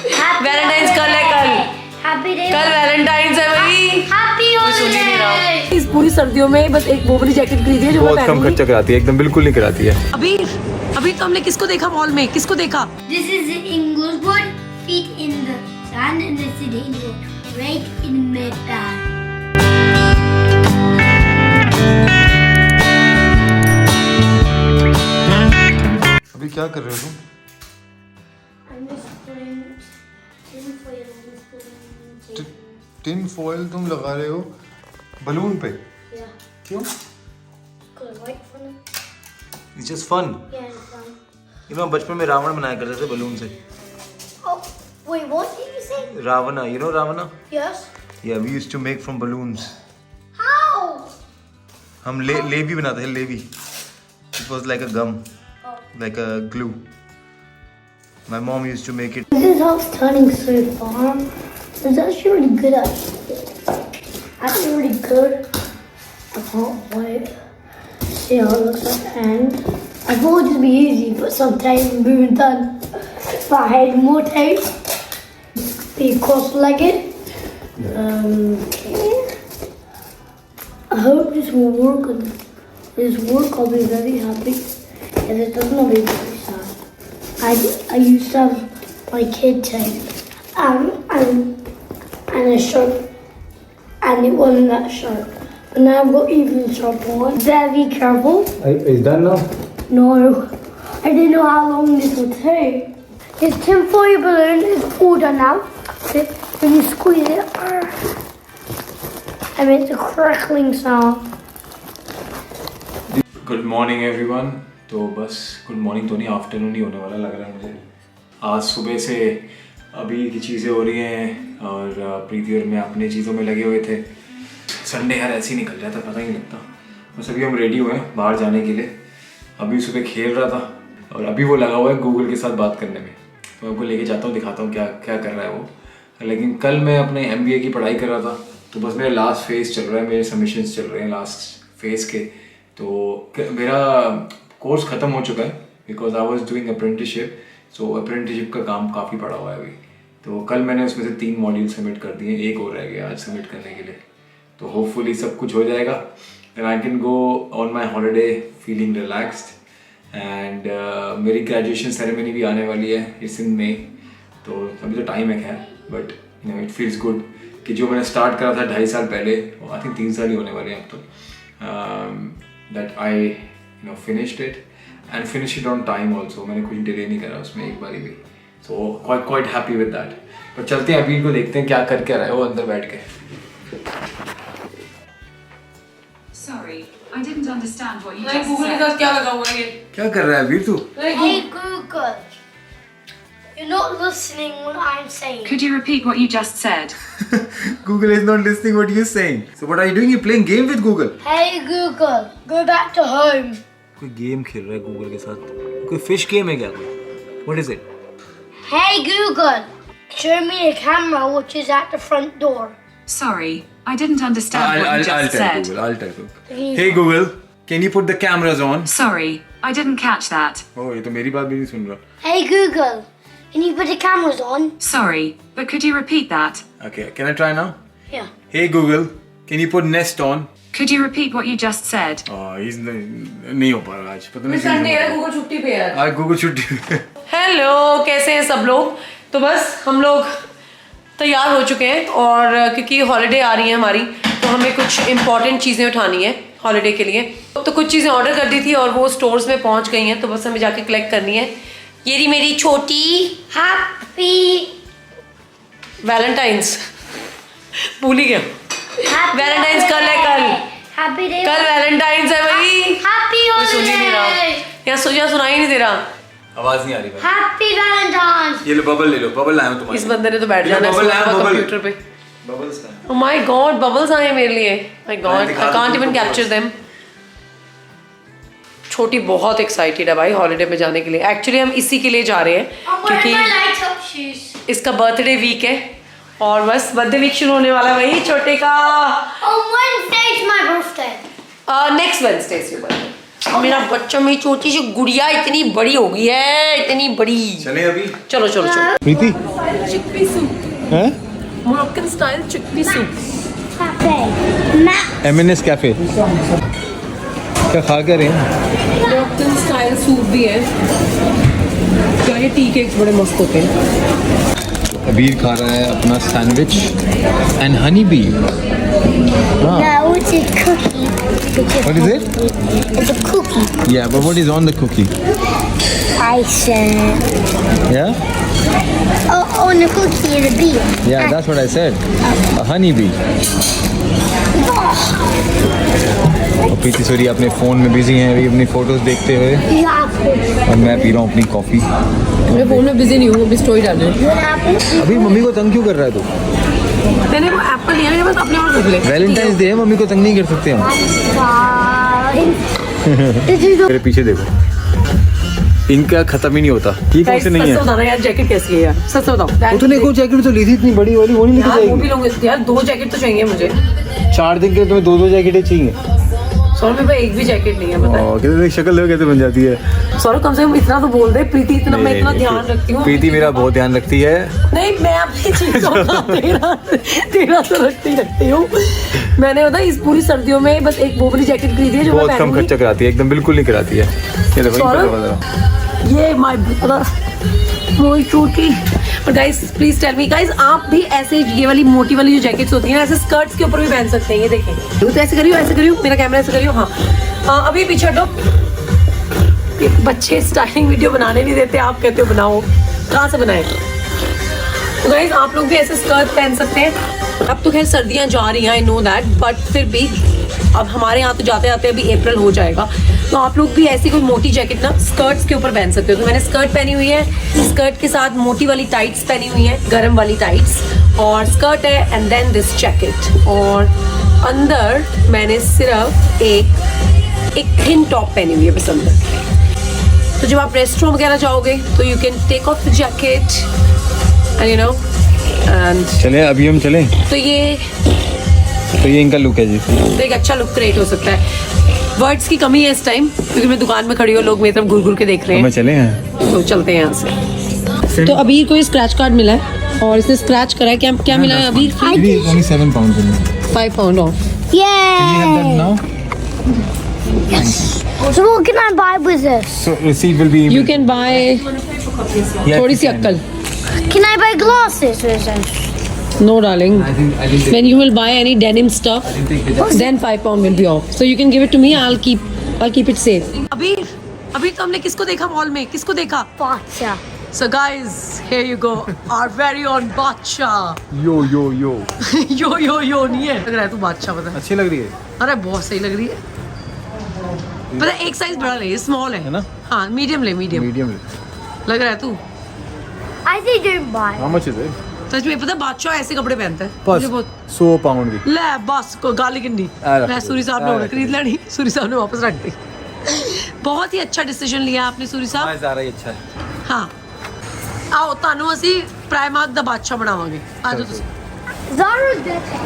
Valentine's कल है, कल वैलेंटाइंस है भाई। सुन ही नहीं रहा। इस पूरी सर्दियों में बस एक वो वाली जैकेट खरीदी है जो मैं बहुत कम खर्चा कराती है, एकदम बिल्कुल नहीं कराती है। अभी तो हमने किसको देखा मॉल में, किसको देखा? This is Inglewood, feet in the sand, and this is Inglewood, right in mid-band. अभी क्या कर रहे हो तुम? I'm just putting tinfoil on this balloon. Tin foil तुम लगा रहे हो बलून पे? Yeah. क्यों? Got a white one. It's just fun. Yeah, it's fun. You know, बचपन में रावण बनाया करते थे बलून से। Oh, wait, what did you say? Rawna, you know Rawna? Yes. Yeah, we used to make from balloons. How? हम levy बनाते थे, levy. It was like a gum, like a glue. My mom used to make it. This house turning so far. It's actually really good at actually really good. I can't wait. See how it looks at the end. I thought it would just be easy, but sometimes moving done. If I had more tape, be cross-legged. Okay. I hope this will work. And this work, I'll be very happy. If it doesn't, I'll be very sad. I used to have my kid tape and a sharp, and it wasn't that sharp. But now I've got even sharper one. Very careful. Is done now? No, I didn't know how long this would take. This tinfoil balloon is all done now. When you squeeze it, it makes a crackling sound. Good morning everyone. तो बस good morning तो नहीं, afternoon ही होने वाला लग रहा है मुझे। आज सुबह से अभी की चीज़ें हो रही हैं और प्रीति और मैं अपनी चीज़ों में लगे हुए थे। संडे यार ऐसे ही निकल जाता, पता ही नहीं लगता। बस अभी हम रेडी हुए हैं बाहर जाने के लिए। अभी सुबह खेल रहा था और अभी वो लगा हुआ है गूगल के साथ बात करने में। तो मैं उनको लेके जाता हूँ, दिखाता हूँ क्या क्या कर रहा है वो। लेकिन कल मैं अपने MBA की पढ़ाई कर रहा था, तो बस मेरा लास्ट फेज़ चल रहा है, मेरे सबमिशंस चल रहे हैं लास्ट फेज़ के। तो मेरा कोर्स ख़त्म हो चुका है because I was doing apprenticeship. So apprenticeship का काम काफ़ी पड़ा हुआ है अभी। तो कल मैंने उसमें से 3 मॉड्यूल सबमिट कर दिए, एक और रह गया आज सबमिट करने के लिए। तो होपफुली सब कुछ हो जाएगा and I can go on my holiday feeling relaxed. And मेरी ग्रेजुएशन सेरेमनी भी आने वाली है, इट्स इन मई। तो अभी तो टाइम है खैर, but you know it feels good कि जो मैंने स्टार्ट करा था 2.5 साल पहले, आई थिंक 3 साल ही होने वाले हैं अब तो, that I finished it and finished it on time also. मैंने कुछ डिले नहीं करा उसमें एक बारी भी। So quite happy with that. पर चलते हैं अभी को देखते हैं क्या करके आ रहा है वो अंदर बैठ के। Sorry, I didn't understand what you नहीं, just गूगल के said. साथ क्या लगा हुआ है ये? क्या कर रहा है वीर तू? Hey Google, you're not listening what I'm saying. Could you repeat what you just said? Google is not listening what you're saying. So what are you doing? You playing game with Google? Hey Google, go back to home. कोई game खेल रहा है Google के साथ। कोई fish game है क्या कोई? What is it? Hey Google, show me the camera which is at the front door. Sorry, I didn't understand what you just said. Google. I'll tell Google. Hey Google, can you put the cameras on? Sorry, I didn't catch that. Oh, ये तो मेरी बात भी नहीं सुन रहा। Hey Google, can you put the cameras on? Sorry, but could you repeat that? Okay, can I try now? Yeah. Hey Google, can you put Nest on? Could you repeat what you just said? he's नहीं हो पा रहा आज, पता नहीं Sunday है, Google छुट्टी पे है। आज गूगल छुट्टी पे। हेलो, कैसे हैं सब लोग? तो बस हम लोग तैयार हो चुके हैं और क्योंकि हॉलीडे आ रही है हमारी, तो हमें कुछ इम्पॉर्टेंट चीज़ें उठानी है हॉलीडे के लिए। तो कुछ चीज़ें ऑर्डर कर दी थी और वो स्टोर्स में पहुंच गई हैं, तो बस हमें जाके कलेक्ट करनी है। ये रही मेरी छोटी Happy वैलेंटाइंस। भूल ही गया। वैलेंटाइंस कल है, Happy day. कल वैलेंटाइंस है भाई। Happy कोई सुन ही नहीं रहा, holidays. यहाँ सुनाई नहीं दे रहा। आवाज नहीं आ रही भाई। Happy Valentine's. ये लो बबल ले लो, बबल लाया हूं तुम्हारे इस बंदे ने तो बैठ ये लो, जाना बबल लाया हूं, बबल। कंप्यूटर पे। बबल्स का। Oh my God, bubbles आए हैं मेरे लिए। My God, दिखा I दो can't even तुमको capture bubbles। them. छोटी बहुत एक्साइटेड है भाई हॉलीडे में जाने के लिए। एक्चुअली हम इसी के लिए जा रहे हैं I'm wearing क्योंकि my light up shoes. इसका बर्थडे वीक है और बस बर्थडे वीक शुरू होने वाला है भाई छोटे का। On Wednesday's my birthday. Next Wednesday is your birthday. मेरा बच्चा, मेरी छोटी सी गुड़िया इतनी बड़ी हो गई है, इतनी बड़ी। चले अभी। चलो चलो चलो। प्रीति चिकपी सूप, हैं? Moroccan style chickpea soup. M&S cafe. क्या खा कर रहे हैं? मोरक्कन स्टाइल सूप भी है। ये टी केक्स बड़े मस्त होते हैं। अबीर खा रहा है अपना sandwich and honey bee. No, it's a cookie. What is it? It's a cookie. Yeah, but what is on the cookie? Icing. Yeah? Oh, on the cookie is a bee. Yeah, that's what I said. A honey bee. और प्रीति सूरी अपने phone में busy हैं अभी अपनी photos देखते हुए, और मैं पी रहा हूँ अपनी कॉफ़ी। मैं फोन में बिजी नहीं हूँ, अभी स्टोरी डाल रही हूँ। अभी मम्मी को तंग क्यों कर रहा है तू? मैंने वो एप्पल लिया है, बस अपने और रख ले। वैलेंटाइंस डे है, मम्मी को तंग नहीं कर सकते हम। मेरे पीछे देखो, इनका खत्म ही नहीं होता। ठीक है से नहीं है। सच बताना यार, जैकेट कैसी है यार, सच बताओ। तूने को जैकेट तो ली थी इतनी बड़ी वाली, वो नहीं लेके यार वो भी जाएगी? लोग यार 2 जैकेट तो चाहिए मुझे। 4 दिन के तुम्हें 2 जैकेटें चाहिए? सौरभ मेरे पास एक भी जैकेट नहीं है, पता है। कैसे शक्ल देखो कैसे बन जाती है। सौरभ कम से कम इतना तो बोल दे, प्रीति इतना मैं इतना ध्यान रखती हूँ। प्रीति मेरा बहुत ध्यान रखती है। नहीं, मैं अपनी चीजों का तेरा तो रखती हूँ। मैंने पता इस पूरी सर्दियों में बस एक वो वाली जैकेट खरीदी है जो मैं बहुत कम खर्चा कराती है, एकदम बिल्कुल नहीं कराती है। ये देखो, सौरभ, ये माय मोई छोटी। और guys please tell me guys, आप भी ऐसे ये वाली मोटी वाली जो जैकेट्स होती है ना, ऐसे स्कर्ट्स के ऊपर भी पहन सकते हैं। ये देखें, तो ऐसे करियो, मेरा कैमरा ऐसे करियो। हाँ अभी पीछे हटो। बच्चे स्टाइलिंग वीडियो बनाने नहीं देते, आप कहते हो बनाओ, कहाँ से बनाए? तो गाइस आप लोग भी ऐसे स्कर्ट पहन सकते हैं। अब तो खैर सर्दियाँ जा रही हैं, आई नो दैट, बट फिर भी अब हमारे यहाँ तो जाते जाते अभी अप्रैल हो जाएगा, तो आप लोग भी ऐसी कोई मोटी जैकेट ना स्कर्ट्स के ऊपर पहन सकते हो। तो मैंने स्कर्ट पहनी हुई है, स्कर्ट के साथ मोटी वाली टाइट्स पहनी हुई है, गरम वाली टाइट्स, और स्कर्ट है एंड देन दिस जैकेट, और अंदर मैंने सिर्फ एक थिन टॉप पहनी हुई है बस अंदर। तो जब आप रेस्टोरेंट वगैरह जाओगे तो you can take off the jacket and you know and चले अभी हम चलें। तो ये इनका लुक है जी। तो एक अच्छा लुक क्रिएट हो सकता है। वर्ड्स की कमी है इस टाइम, क्योंकि मैं दुकान में खड़ी हूँ, लोग मेरी तरफ घूर घूर के देख रहे हैं। चले हैं तो चलते हैं यहाँ से। तो अभी कोई स्क्रैच कार्ड मिला है और इसने स्क्रैच करा है। क्या मिला है अभी? 7 pounds 5 pound off. Yay! So what can I buy with this? So receipt will be. You can buy थोड़ी सी अक्कल। Can I buy glasses with this? No, darling. When you will buy any denim stuff, then 5 pound will be off. So you can give it to me. I'll keep it safe. अभी तो हमने किसको देखा mall में? किसको देखा? Bacha. So guys, here you go. Our very own बादशाह। यो यो नहीं है, लग रहा है तू बादशाह, पता है? अच्छी लग रही है। अरे बहुत सही लग रही है। पता है, एक साइज बड़ा ले, स्मॉल है ना? हाँ मीडियम ले, मीडियम लग रहा है तू। I think don't buy. How much is it? सच में पता है, बादशाह ऐसे कपड़े पहनता है। बस मुझे बहुत 100 pound की। ले बस को गाली किन्नी। रख मैं दो। सूरी साहब ने उन्हें खरीद लेनी, सूरी साहब ने वापस रख दी। बहुत ही अच्छा डिसीजन लिया आपने सूरी साहब। ज़्यादा ही अच्छा है। हाँ आओ तानू असी प्राइमार्क दा बादशाह बनावांगे। आ जाओ तुसी। Zara's better.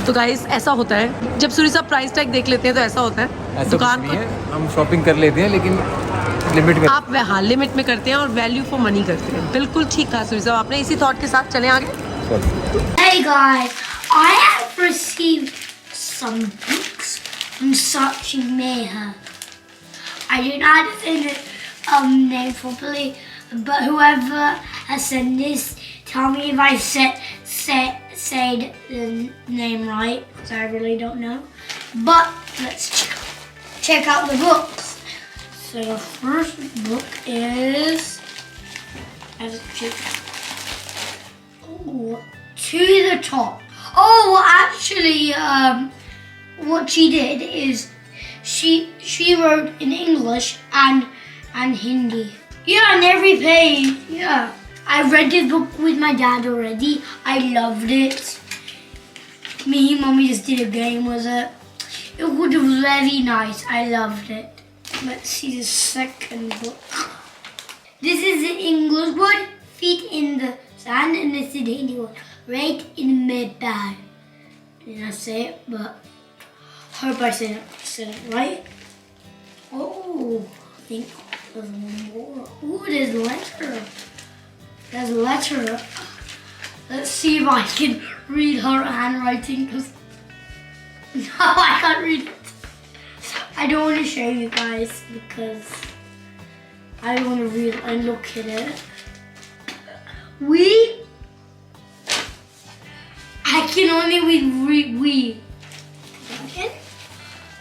तो गाइस ऐसा होता है, जब सूरी साहब प्राइस टैग देख लेते हैं तो ऐसा होता है दुकान पर हम शॉपिंग कर लेते हैं लेकिन लिमिट में। आप हाँ लिमिट में करते हैं और वैल्यू फॉर मनी करते हैं। बिल्कुल ठीक कहा सूरी साहब आपने। इसी थॉट के साथ चले आगे। Hey guys, I have received some books from Sachi Meha. I don't know how to say the name properly, but whoever has sent this, tell me if I said the name right, because I really don't know. But let's check out the books. So the first book is To the Top. Oh, well, actually, what she did is she wrote in English and Hindi. Yeah, and every page. Yeah, I read this book with my dad already. I loved it. Me and Mommy just did a game with it. It was very nice. I loved it. Let's see the second book. This is the English one, Feet in the Sand, and this is the Hindi one, Right in the Mid-Bag. Did I say it? But hope I said it right. Oh, I think there's one more. Ooh, there's a letter. There's a letter. Let's see if I can read her handwriting. Cause no, I can't read it. I don't want to show you guys because I want to read and look at it. I can only read we. Okay.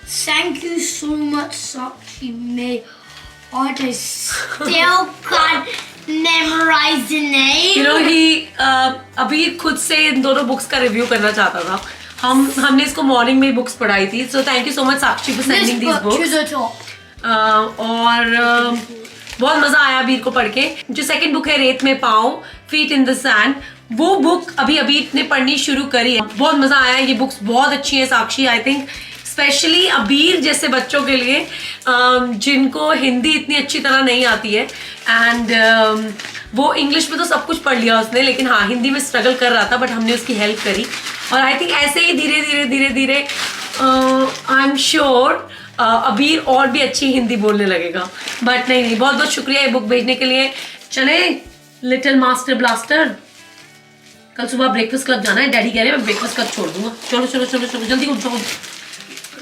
Thank you so much, Sakshi May. But I still can't memorize the name. You know, अभी खुद से इन दोनों books का review करना चाहता था. हमने इसको मॉर्निंग में बुक्स पढ़ाई थी. So thank you so much Sakshi for sending these books. To the top. और बहुत मजा आया अबीर को पढ़ के. जो सेकंड बुक है रेत में पाँव, फीट इन द सैंड, वो बुक अभी अबीर ने पढ़नी शुरू करी है. बहुत मजा आया. ये बुक्स बहुत अच्छी है साक्षी. आई थिंक स्पेशली अबीर जैसे बच्चों के लिए जिनको हिंदी इतनी अच्छी तरह नहीं आती है. एंड वो इंग्लिश में तो सब कुछ पढ़ लिया उसने, लेकिन हाँ हिंदी में स्ट्रगल कर रहा था, बट हमने उसकी हेल्प करी. और आई थिंक ऐसे ही धीरे धीरे आई एम श्योर अबीर और भी अच्छी हिंदी बोलने लगेगा. बट नहीं, बहुत बहुत शुक्रिया ये बुक भेजने के लिए. चले लिटिल मास्टर ब्लास्टर, कल सुबह ब्रेकफास्ट क्लब जाना है. डैडी कह रहे हैं मैं ब्रेकफास्ट क्लब छोड़ दूंगा. चलो चलो चलो चलो जल्दी उठ जाओ.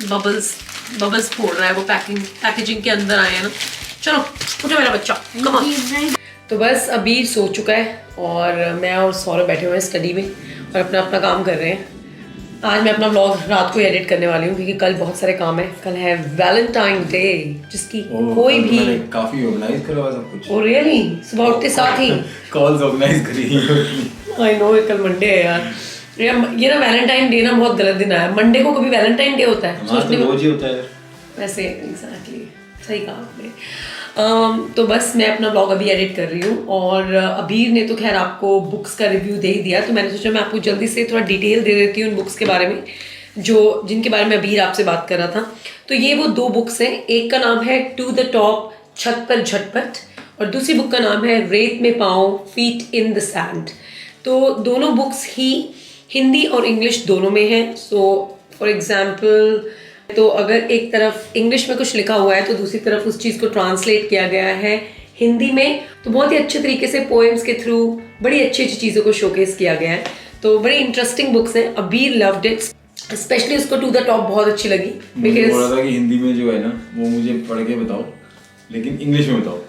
बबल्स फोड़ रहा है वो. पैकेजिंग के अंदर आए हैं ना. चलो उठो मेरा बच्चा, कम ऑन. तो बस अबीर सो चुका है और मैं और सौरभ बैठे हुए हैं स्टडी में और अपना अपना काम कर रहे हैं. आज मैं अपना व्लॉग रात को एडिट करने वाली हूँ क्योंकि कल बहुत सारे काम है. कल है वैलेंटाइन डे जिसकी कोई भी काफी ऑर्गेनाइज करा हुआ सब कुछ. Oh really? सुबह उठते साथ ही कॉल्स ऑर्गेनाइज करी. आई नो कल मंडे है यार. ये ना वैलेंटाइन डे ना बहुत गलत दिन आया. मंडे को कभी वैलेंटाइन डे होता है? सोचने रोज ही होता है वैसे. एग्जैक्टली सही कहा आपने. तो बस मैं अपना ब्लॉग अभी एडिट कर रही हूँ और अबीर ने तो खैर आपको बुक्स का रिव्यू दे ही दिया. तो मैंने सोचा मैं आपको जल्दी से थोड़ा डिटेल दे देती हूँ उन बुक्स के बारे में जिनके बारे में अबीर आपसे बात कर रहा था. तो ये वो दो बुक्स हैं. एक का नाम है टू द टॉप छत पर झटपट और दूसरी बुक का नाम है रेत में पाँव, फीट इन द सैंड. तो दोनों बुक्स ही हिंदी और इंग्लिश दोनों में हैं. सो फॉर एग्जाम्पल तो अगर एक तरफ इंग्लिश में कुछ लिखा हुआ है तो दूसरी तरफ उस चीज़ को ट्रांसलेट किया गया है हिंदी में. तो बहुत ही अच्छे तरीके से पोएम्स के थ्रू बड़ी अच्छी अच्छी चीज़ों को शोकेस किया गया है. तो बड़ी इंटरेस्टिंग बुक्स हैं. अबीर लव्ड इट. स्पेशली उसको टू द टॉप बहुत अच्छी लगी. मुझे बोला था कि हिंदी में जो है ना वो मुझे पढ़ के बताओ, लेकिन इंग्लिश में बताओ.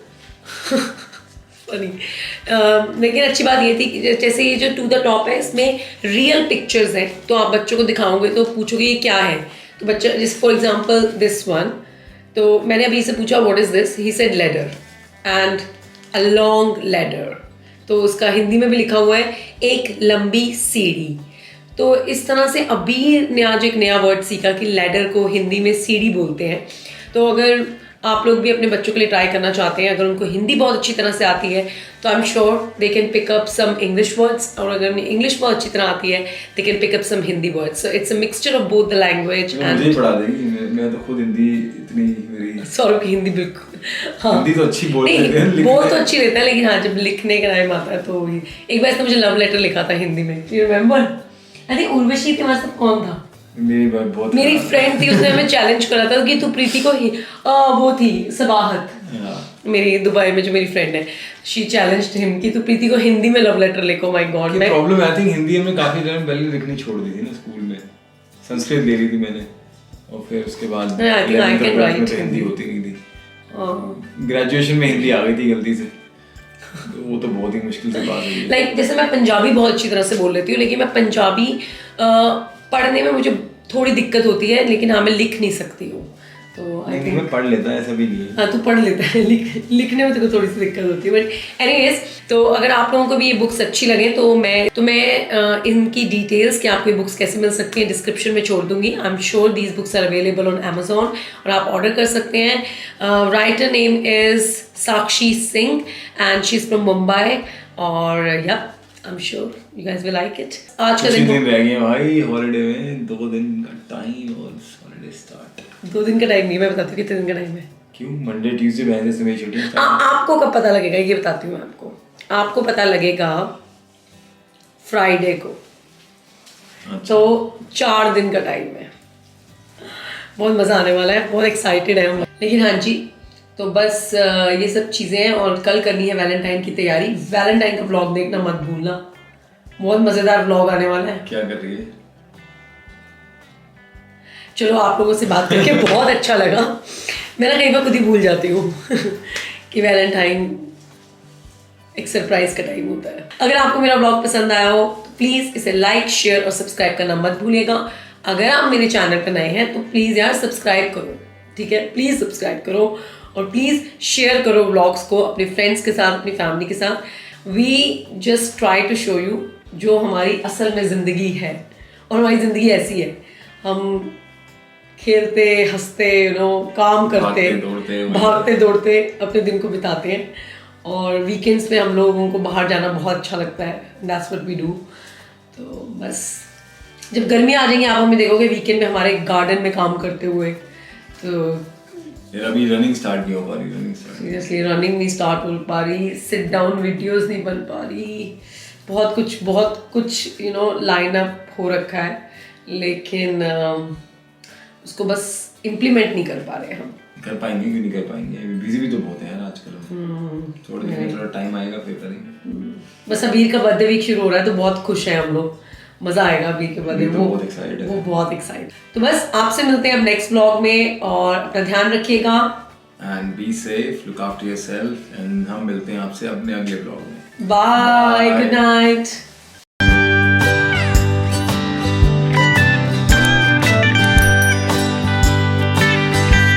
लेकिन अच्छी बात ये थी कि जैसे ये जो टू द टॉप है इसमें रियल पिक्चर्स हैं. तो आप बच्चों को दिखाओगे तो पूछोगे ये क्या है. तो बच्चा जैसे फॉर एग्जाम्पल दिस वन, तो मैंने अभी से पूछा what is this. He said ladder and a long ladder. तो उसका हिंदी में भी लिखा हुआ है एक लंबी सीढ़ी. तो इस तरह से अबीर ने आज एक नया वर्ड सीखा कि लेडर को हिंदी में सीढ़ी बोलते हैं. तो अगर आप लोग भी अपने बच्चों के लिए ट्राई करना चाहते हैं, अगर उनको हिंदी बहुत अच्छी तरह से आती है तो I am sure they can pick up some English words. और अगर उन्हें इंग्लिश बहुत अच्छी तरह आती है they can pick up some Hindi words. So it's a mixture of both the language. मुझे पढ़ा देगी. मैं तो खुद हिंदी इतनी मेरी सौरभ की हिंदी बिल्कुल हाँ हिंदी तो अच्छी बोल लेते हैं, बहुत तो अच्छी रहता है, लेकिन हाँ जब लिखने का टाइम आता है तो एक बार इसने मुझे लव लेटर लिखा था हिंदी में. You remember? I think Urvashi थी. हमारे साथ कौन था? मेरी फ्रेंड थी. उसने हमें चैलेंज करा था कि तू प्रीति को ही वो थी सबाहत मेरी दुबई में जो मेरी फ्रेंड है. शी चैलेंज्ड हिम कि तू प्रीति को हिंदी में लव लेटर लिखो. My God. मैं प्रॉब्लम आई थिंक हिंदी में काफी टाइम पहले लिखनी छोड़ दी थी ना. स्कूल में संस्कृत ले ली थी मैंने और फिर उसके बाद हिंदी होती नहीं थी. ग्रेजुएशन में हिंदी आ गई थी गलती से. वो तो बहुत ही मुश्किल से बात है. लाइक जैसे मैं पंजाबी बहुत अच्छी तरह से बोल लेती हूँ, लेकिन मैं पंजाबी पढ़ने में मुझे थोड़ी दिक्कत होती है, लेकिन हाँ मैं लिख नहीं सकती हूँ. तो आई थिंक मैं पढ़ लेता है, ऐसा भी नहीं है. हाँ तू पढ़ लेता है. लिखने में तो थोड़ी सी दिक्कत होती है. बट एनीवेज, तो अगर आप लोगों को भी ये बुक्स अच्छी लगे तो मैं इनकी डिटेल्स कि आपको ये बुक्स कैसे मिल सकती हैं डिस्क्रिप्शन में छोड़ दूंगी. I am sure these books are available on Amazon और आप ऑर्डर कर सकते हैं. Writer name is Sakshi Singh and she is from Mumbai. और या I'm sure you guys will like it. आज का दिन रह गए भाई हॉलिडे में. 2 दिन का टाइम और हॉलिडे स्टार्ट. 2 दिन का टाइम नहीं, मैं बताती हूँ कितने दिन का टाइम है. क्यों? मंडे ट्यूसडे वेडनेसडे से मेरी छुट्टी है. आपको कब पता लगेगा ये बताती हूँ मैं आपको पता लगेगा फ्राइडे को. तो 4 दिन का टाइम है. बहुत मजा आने वाला है. बहुत एक्साइटेड है हम. लेकिन हाँ जी, तो बस ये सब चीज़ें हैं और कल करनी है वैलेंटाइन की तैयारी। वैलेंटाइन का व्लॉग देखना मत भूलना, बहुत मज़ेदार व्लॉग आने वाला है। क्या कर रही है? चलो, आप लोगों से बात करके बहुत अच्छा लगा। मैं ना कई बार खुद ही भूल जाती हूँ कि वैलेंटाइन एक सरप्राइज का टाइम होता है। अगर आपको मेरा ब्लॉग पसंद आया हो तो प्लीज़ इसे लाइक, शेयर और सब्सक्राइब करना मत भूलिएगा। अगर आप मेरे चैनल पर नए हैं तो प्लीज़ यार सब्सक्राइब करो, ठीक है? प्लीज़ सब्सक्राइब करो और प्लीज़ शेयर करो व्लॉग्स को अपने फ्रेंड्स के साथ, अपनी फैमिली के साथ। We just try to show you जो हमारी असल में ज़िंदगी है, और हमारी ज़िंदगी ऐसी है। हम खेलते, हंसते, काम करते, भागते दौड़ते अपने दिन को बिताते हैं, और वीकेंड्स पे हम लोगों को बाहर जाना बहुत अच्छा लगता है। That's what we do. तो बस जब गर्मी आ जाएंगी आप हमें देखोगे वीकेंड में हमारे गार्डन में काम करते हुए। तो यार अभी रनिंग स्टार्ट नहीं हो पा रही, सीरियसली रनिंग नहीं स्टार्ट हो पा रही, सिट डाउन वीडियोस नहीं बन पा रही, बहुत कुछ लाइन अप हो रखा है, लेकिन उसको बस इम्प्लीमेंट नहीं कर पा रहे हम। कर पाएंगे क्यों नहीं कर पाएंगे? अभी बिजी भी तो बहुत है यार आजकल। थोड़ा टाइम आएगा फिर करेंगे। बस अबीर का बर्थडे वीक शुरू हो रहा है तो बहुत खुश हैं हम लोग, मजा आएगा अबीर के बर्थडे। वो बहुत एक्साइटेड है, वो बहुत एक्साइटेड। तो बस आपसे मिलते हैं अब नेक्स्ट व्लॉग में, और अपना ध्यान रखिएगा and be safe, look after yourself, and हम मिलते हैं आपसे अपने अगले ब्लॉग में। Bye, good night.